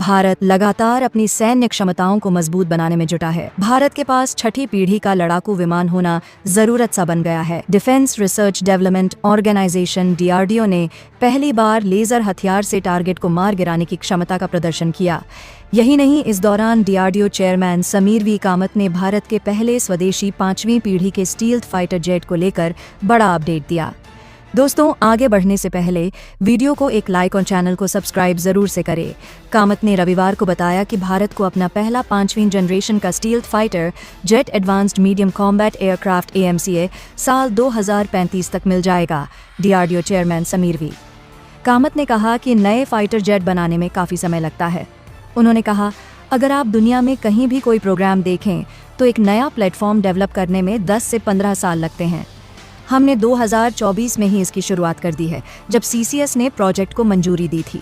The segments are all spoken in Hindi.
भारत लगातार अपनी सैन्य क्षमताओं को मजबूत बनाने में जुटा है। भारत के पास छठी पीढ़ी का लड़ाकू विमान होना जरूरत सा बन गया है। Defence research development organisation DRDO ने पहली बार लेजर हथियार से टारगेट को मार गिराने की क्षमता का प्रदर्शन किया। यही नहीं, इस दौरान DRDO chairman Sameer V Kamat ने भारत के पहले स्वदेशी 5वीं पीढ़ी के स्टील्थ फाइटर जेट को लेकर बड़ा अपडेट दिया। दोस्तों, आगे बढ़ने से पहले वीडियो को एक लाइक और चैनल को सब्सक्राइब जरूर से करें। कामत ने रविवार को बताया कि भारत को अपना पहला 5वीं जनरेशन का stealth fighter jet advanced medium combat aircraft AMCA साल 2035 तक मिल जाएगा। DRDO chairman Sameer V Kamat ने कहा कि नए फाइटर जेट बनाने में काफ़ी समय लगता है। उन्होंने कहा, अगर आप दुनिया में कहीं भी कोई प्रोग्राम देखें तो एक नया प्लेटफॉर्म डेवलप करने में 10 से 15 साल लगते हैं। हमने 2024 में ही इसकी शुरुआत कर दी है, जब CCS ने प्रोजेक्ट को मंजूरी दी थी।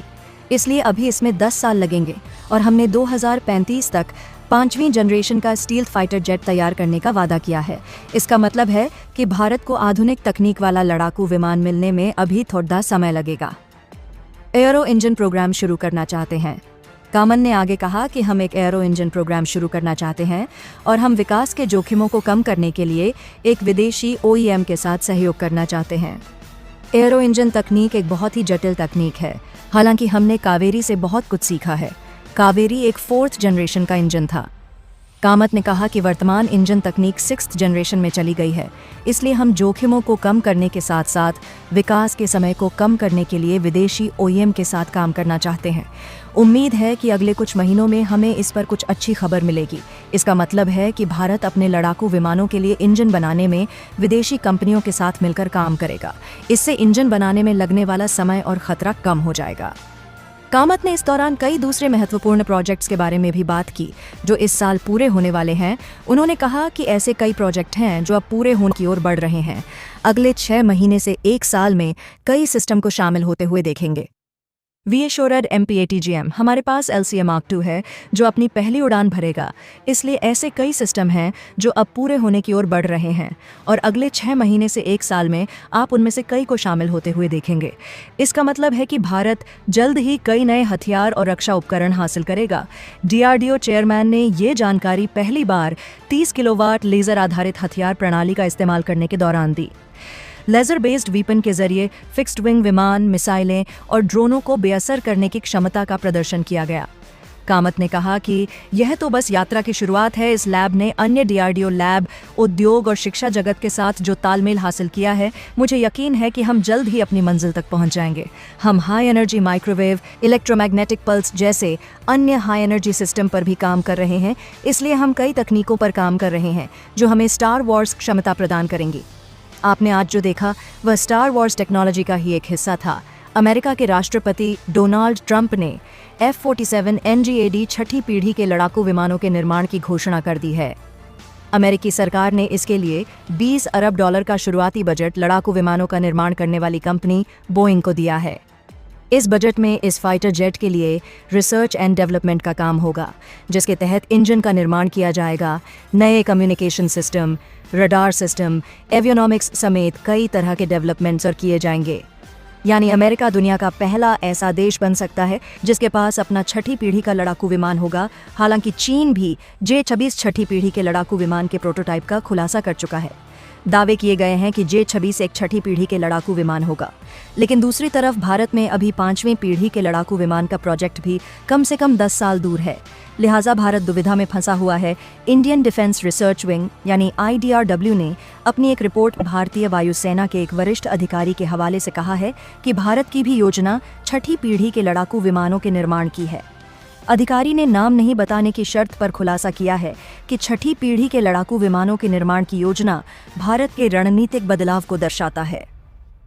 इसलिए अभी इसमें 10 साल लगेंगे और हमने 2035 तक 5वीं जनरेशन का स्टील्थ फाइटर जेट तैयार करने का वादा किया है। इसका मतलब है कि भारत को आधुनिक तकनीक वाला लड़ाकू विमान मिलने में अभी थोड़ा समय लगेगा। एयरो इंजन प्रोग्राम शुरू करना चाहते हैं। कामत ने आगे कहा कि हम एक एयरो इंजन प्रोग्राम शुरू करना चाहते हैं और हम विकास के जोखिमों को कम करने के लिए एक विदेशी OEM के साथ सहयोग करना चाहते हैं। एयरो इंजन तकनीक एक बहुत ही जटिल तकनीक है। हालांकि हमने कावेरी से बहुत कुछ सीखा है। कावेरी एक 4th जनरेशन का इंजन था। कामत ने कहा कि वर्तमान इंजन तकनीक 6th जनरेशन में चली गई है। इसलिए हम जोखिमों को कम करने के साथ साथ विकास के समय को कम करने के लिए विदेशी OEM के साथ काम करना चाहते हैं। उम्मीद है कि अगले कुछ महीनों में हमें इस पर कुछ अच्छी खबर मिलेगी। इसका मतलब है कि भारत अपने लड़ाकू विमानों के लिए इंजन बनाने में विदेशी कंपनियों के साथ मिलकर काम करेगा। इससे इंजन बनाने में लगने वाला समय और खतरा कम हो जाएगा। कामत ने इस दौरान कई दूसरे महत्वपूर्ण प्रोजेक्ट्स के बारे में भी बात की, जो इस साल पूरे होने वाले हैं। उन्होंने कहा कि ऐसे कई प्रोजेक्ट हैं जो अब पूरे होने की ओर बढ़ रहे हैं। अगले 6 महीने से 1 साल में कई सिस्टम को शामिल होते हुए देखेंगे। VA-SHORAD MPATGM हमारे पास LCA Mark II है, जो अपनी पहली उड़ान भरेगा। इसलिए ऐसे कई सिस्टम हैं जो अब पूरे होने की ओर बढ़ रहे हैं और अगले 6 महीने से 1 साल में आप उनमें से कई को शामिल होते हुए देखेंगे। इसका मतलब है कि भारत जल्द ही कई नए हथियार और रक्षा उपकरण हासिल करेगा। DRDO चेयरमैन ने ये जानकारी पहली बार 30 किलोवाट लेजर आधारित हथियार प्रणाली का इस्तेमाल करने के दौरान दी। लेजर बेस्ड वीपन के जरिए फिक्स्ड विंग विमान, मिसाइलें और ड्रोनों को बेअसर करने की क्षमता का प्रदर्शन किया गया। कामत ने कहा कि यह तो बस यात्रा की शुरुआत है। इस लैब ने अन्य DRDO लैब, उद्योग और शिक्षा जगत के साथ जो तालमेल हासिल किया है, मुझे यकीन है कि हम जल्द ही अपनी मंजिल तक पहुंच जाएंगे। हम high energy microwave, electromagnetic pulse जैसे अन्य हाई एनर्जी सिस्टम पर भी काम कर रहे हैं। इसलिए हम कई तकनीकों पर काम कर रहे हैं जो हमें स्टार वॉर्स क्षमता प्रदान करेंगी। आपने आज जो देखा वह स्टार वॉर्स टेक्नोलॉजी का ही एक हिस्सा था। अमेरिका के राष्ट्रपति डोनाल्ड ट्रंप ने F-47 NGAD छठी पीढ़ी के लड़ाकू विमानों के निर्माण की घोषणा कर दी है। अमेरिकी सरकार ने इसके लिए $20 अरब का शुरुआती बजट लड़ाकू विमानों का निर्माण करने वाली कंपनी बोइंग को दिया है। इस बजट में इस फाइटर जेट के लिए रिसर्च एंड डेवलपमेंट का काम होगा, जिसके तहत इंजन का निर्माण किया जाएगा। नए कम्युनिकेशन सिस्टम, रडार सिस्टम, एवियोनॉमिक्स समेत कई तरह के डेवलपमेंट्स और किए जाएंगे। यानी अमेरिका दुनिया का पहला ऐसा देश बन सकता है जिसके पास अपना छठी पीढ़ी का लड़ाकू विमान होगा। हालांकि चीन भी J-26 छठी पीढ़ी के लड़ाकू विमान के प्रोटोटाइप का खुलासा कर चुका है। दावे किए गए हैं कि J-26 एक छठी पीढ़ी के लड़ाकू विमान होगा। लेकिन दूसरी तरफ भारत में अभी 5वीं पीढ़ी के लड़ाकू विमान का प्रोजेक्ट भी कम से कम 10 साल दूर है। लिहाजा भारत दुविधा में फंसा हुआ है। इंडियन डिफेंस रिसर्च विंग यानी IDRW ने अपनी एक रिपोर्ट भारतीय वायुसेना के एक वरिष्ठ अधिकारी के हवाले से कहा है कि भारत की भी योजना छठी पीढ़ी के लड़ाकू विमानों के निर्माण की है। अधिकारी ने नाम नहीं बताने की शर्त पर खुलासा किया है कि छठी पीढ़ी के लड़ाकू विमानों के निर्माण की योजना भारत के रणनीतिक बदलाव को दर्शाता है।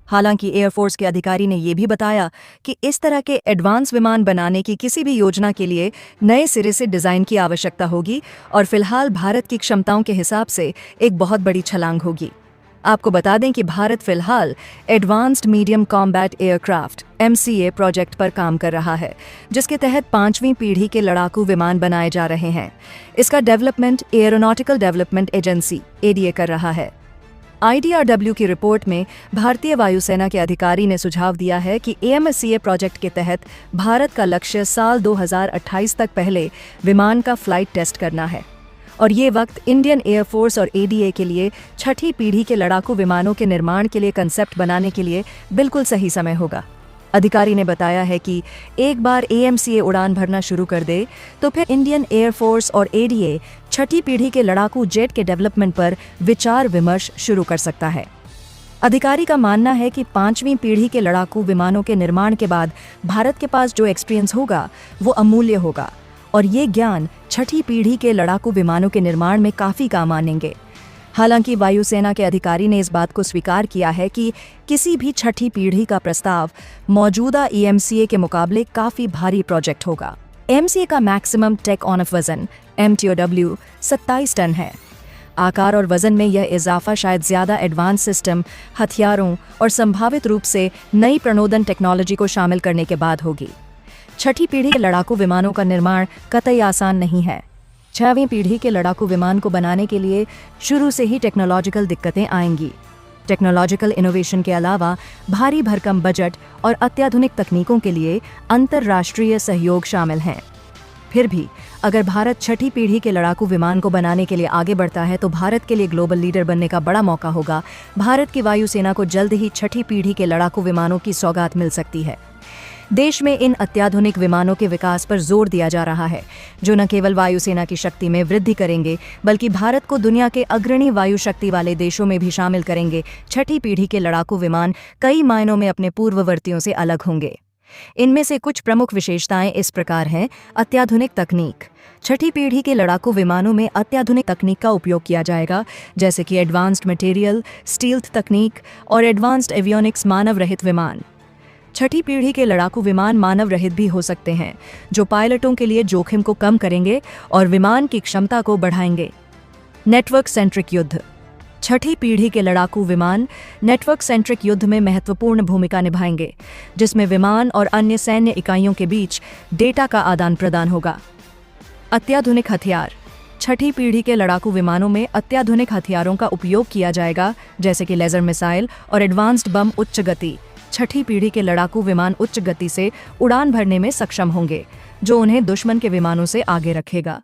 हालांकि एयरफोर्स के अधिकारी ने यह भी बताया कि इस तरह के एडवांस विमान बनाने की किसी भी योजना के लिए नए सिरे से डिज़ाइन की आवश्यकता होगी और फिलहाल भारत की क्षमताओं के हिसाब से एक बहुत बड़ी छलांग होगी। आपको बता दें कि भारत फिलहाल advanced medium combat aircraft MCA project पर काम कर रहा है, जिसके तहत 5वीं पीढ़ी के लड़ाकू विमान बनाए जा रहे हैं। इसका development aeronautical development agency ADA कर रहा है। IDRW की रिपोर्ट में भारतीय वायुसेना के अधिकारी ने सुझाव दिया है कि AMSCA प्रोजेक्ट के तहत भारत का लक्ष्य साल 2028 तक पहले विमान का फ्लाइट टेस्ट करना है और ये वक्त इंडियन एयरफोर्स और ADA के लिए छठी पीढ़ी के लड़ाकू विमानों के निर्माण के लिए कंसेप्ट बनाने के लिए बिल्कुल सही समय होगा। अधिकारी ने बताया है कि एक बार AMCA उड़ान भरना शुरू कर दे तो फिर इंडियन एयरफोर्स और ADA छठी पीढ़ी के लड़ाकू जेट के डेवलपमेंट पर विचार विमर्श शुरू कर सकता है। अधिकारी का मानना है कि 5वीं पीढ़ी के लड़ाकू विमानों के निर्माण के बाद भारत के पास जो एक्सपीरियंस होगा वो अमूल्य होगा और ये ज्ञान छठी पीढ़ी के लड़ाकू विमानों के निर्माण में काफ़ी काम आएंगे। हालांकि वायुसेना के अधिकारी ने इस बात को स्वीकार किया है कि किसी भी छठी पीढ़ी का प्रस्ताव मौजूदा AMCA के मुकाबले काफ़ी भारी प्रोजेक्ट होगा। AMCA का मैक्सिमम टेक ऑन ऑफ वजन MTOW 27 टन है। आकार और वजन में यह इजाफा शायद ज़्यादा एडवांस सिस्टम, हथियारों और संभावित रूप से नई प्रणोदन टेक्नोलॉजी को शामिल करने के बाद होगी। छठी पीढ़ी के लड़ाकू विमानों का निर्माण कतई आसान नहीं है। 6वीं पीढ़ी के लड़ाकू विमान को बनाने के लिए शुरू से ही टेक्नोलॉजिकल दिक्कतें आएंगी। टेक्नोलॉजिकल इनोवेशन के अलावा भारी भरकम बजट और अत्याधुनिक तकनीकों के लिए अंतर्राष्ट्रीय सहयोग शामिल हैं। फिर भी अगर भारत छठी पीढ़ी के लड़ाकू विमान को बनाने के लिए आगे बढ़ता है तो भारत के लिए ग्लोबल लीडर बनने का बड़ा मौका होगा। भारत की वायुसेना को जल्द ही छठी पीढ़ी के लड़ाकू विमानों की सौगात मिल सकती है। देश में इन अत्याधुनिक विमानों के विकास पर जोर दिया जा रहा है, जो न केवल वायुसेना की शक्ति में वृद्धि करेंगे बल्कि भारत को दुनिया के अग्रणी वायु शक्ति वाले देशों में भी शामिल करेंगे। छठी पीढ़ी के लड़ाकू विमान कई मायनों में अपने पूर्ववर्तियों से अलग होंगे। इनमें से कुछ प्रमुख विशेषताएं इस प्रकार हैं। अत्याधुनिक तकनीक। छठी पीढ़ी के लड़ाकू विमानों में अत्याधुनिक तकनीक का उपयोग किया जाएगा, जैसे कि एडवांस्ड मटेरियल, स्टील्थ तकनीक और एडवांस्ड एवियोनिक्स। मानव रहित विमान। छठी पीढ़ी के लड़ाकू विमान मानव रहित भी हो सकते हैं, जो पायलटों के लिए जोखिम को कम करेंगे और विमान की क्षमता को बढ़ाएंगे। नेटवर्क सेंट्रिक युद्ध। छठी पीढ़ी के लड़ाकू विमान नेटवर्क सेंट्रिक युद्ध में महत्वपूर्ण भूमिका निभाएंगे, जिसमें विमान और अन्य सैन्य इकाइयों के बीच डेटा का आदान प्रदान होगा। अत्याधुनिक हथियार। छठी पीढ़ी के लड़ाकू विमानों में अत्याधुनिक हथियारों का उपयोग किया जाएगा, जैसे कि लेजर मिसाइल और एडवांस्ड बम। उच्च गति। छठी पीढ़ी के लड़ाकू विमान उच्च गति से उड़ान भरने में सक्षम होंगे, जो उन्हें दुश्मन के विमानों से आगे रखेगा।